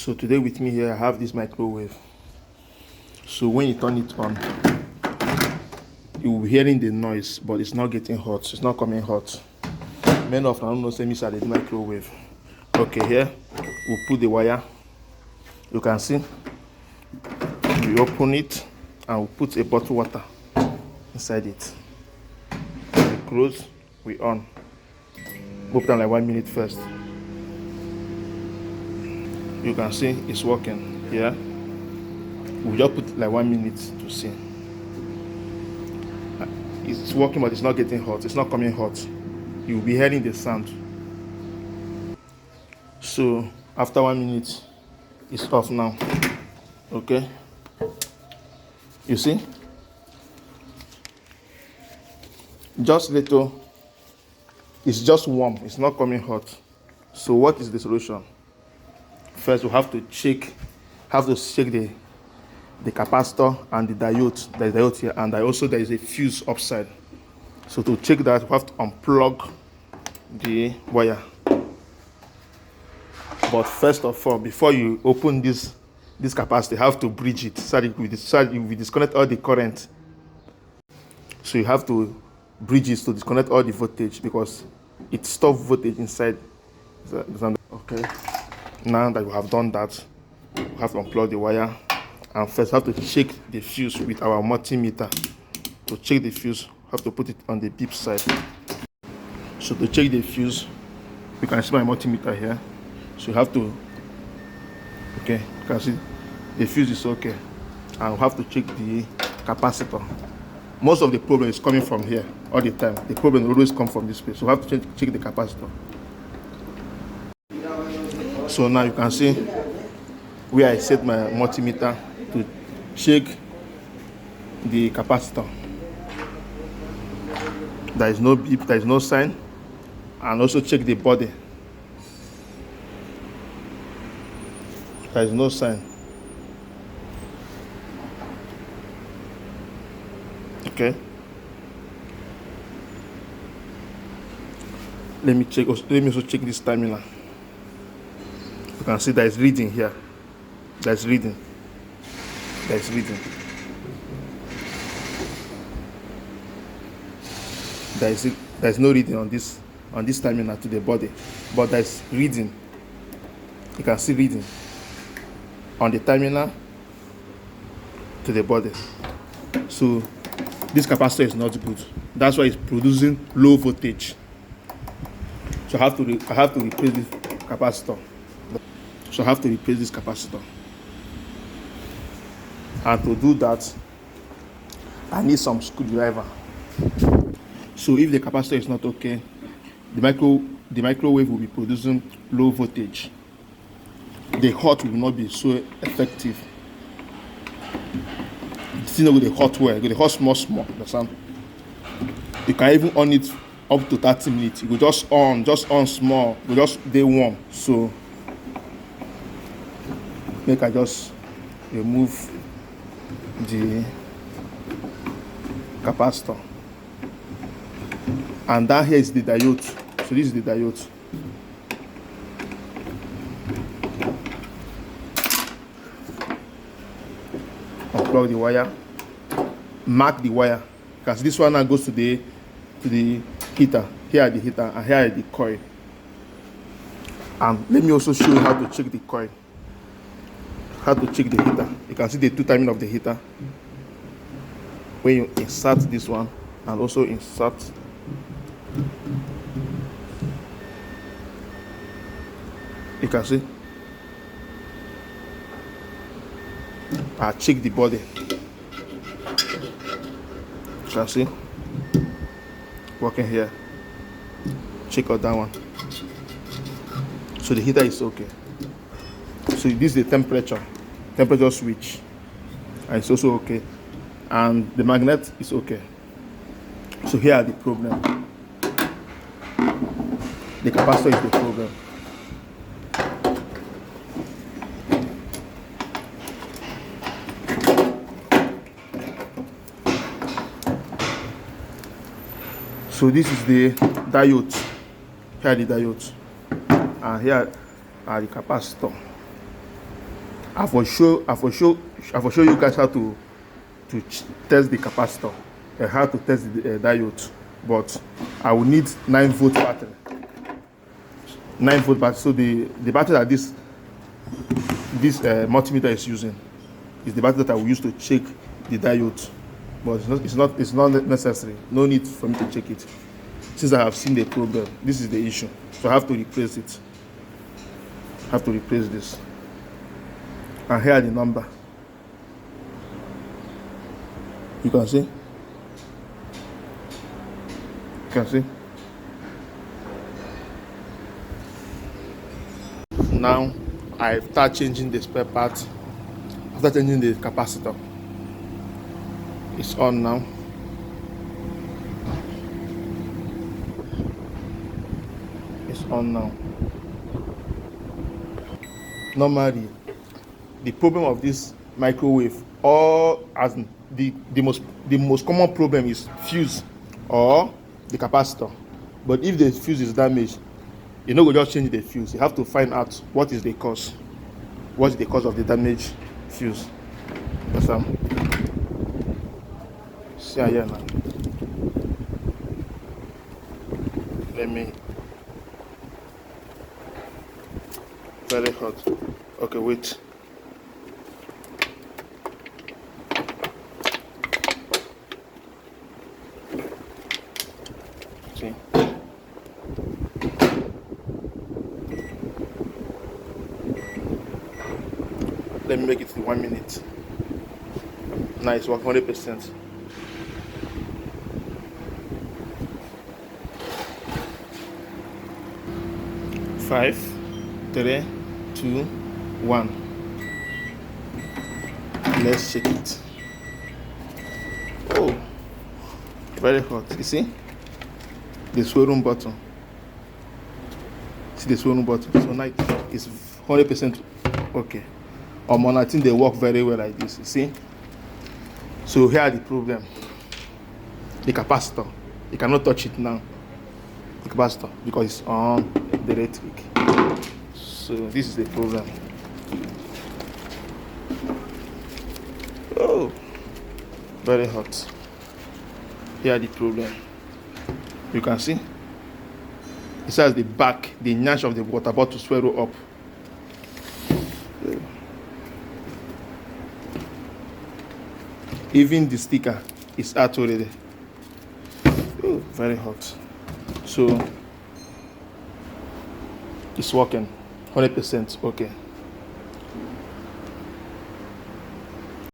So today with me here I have this microwave. So when you turn it on, you will be hearing the noise, but it's not getting hot. It's not coming hot. Many of them don't know say me inside the microwave. Okay, here we'll put the wire. You can see. We open it and we put a bottle water inside it. We close, we on. Put down like 1 minute first. You can see it's working here. We just put like 1 minute to see. It's working, but it's not getting hot. It's not coming hot. You'll be hearing the sound. So after 1 minute, it's off now. Okay. You see? Just little. It's just warm. It's not coming hot. So what is the solution? First, we have to check the capacitor and the diode. There is a diode here, and there is a fuse upside. So to check that, we have to unplug the wire. But first of all, before you open this capacitor, you have to bridge it so that we disconnect all the current. So you have to bridge it to disconnect all the voltage because it stops voltage inside. Okay. Now that you have done that, you have to unplug the wire, and first have to check the fuse with our multimeter. To check the fuse, you have to put it on the beep side. So to check the fuse, you can see my multimeter here. So you have to, okay, you can see the fuse is okay, and we have to check the capacitor. Most of the problem is coming from here all the time. The problem will always come from this place. So we have to check the capacitor. So now you can see where I set my multimeter to check the capacitor. There is no beep, there is no sign, and also check the body. There is no sign. Okay. Let me also check this terminal. You can see there is reading here. There is reading. There is no reading on this terminal to the body, but there is reading. You can see reading on the terminal to the body. So this capacitor is not good. That's why it's producing low voltage. So I have to replace this capacitor. And to do that, I need some screwdriver. So if the capacitor is not okay, the microwave will be producing low voltage. The hot will not be so effective. It's not with the hot well, with the hot small. Understand? You can even on it up to 30 minutes. You go just on small. You just stay warm. So make I just remove the capacitor. And down here is the diode. So this is the diode. Unplug the wire. Mark the wire. Because this one now goes to the heater. Here are the heater and here are the coil. And let me also show you how to check the coil. How to check the heater. You can see the two timing of the heater. When you insert this one and also insert you can see. I check the body. You can see. Working here. Check out that one. So the heater is okay. So this is the temperature switch, and it's also okay. And the magnet is okay. So here are the problem. The capacitor is the problem. So this is the diode. Here are the diodes, and here are the capacitor. I will show you guys how to test the capacitor and how to test the diode. But I will need 9-volt battery. 9-volt battery. So the battery that this multimeter is using is the battery that I will use to check the diode. But it's not necessary. No need for me to check it. Since I have seen the problem, this is the issue. So I have to replace it. I have to replace this. And here are the number. You can see. You can see. Now I start changing the spare part. After changing the capacitor, it's on now. It's on now. Normally, the problem of this microwave, or as the most common problem, is fuse or the capacitor. But if the fuse is damaged, you know, we just change the fuse. You have to find out what is the cause. What is the cause of the damaged fuse? Yes, see here now. Let me. Very hot. Okay, wait. See. Let me make it to 1 minute. Nice, 100%. Five, 3, 2, 1. Let's check it. Oh, very hot. You see the swirling button. See the swirling button. So now it's 100% okay. I think they work very well like this. You see. So here are the problem. The capacitor. You cannot touch it now. The capacitor, because it's on the electric. So this is the problem. Oh, very hot. Here are the problem. You can see it says the back, the notch of the water bottle swirl up. Even the sticker is out already. Oh, very hot. So it's working 100% okay.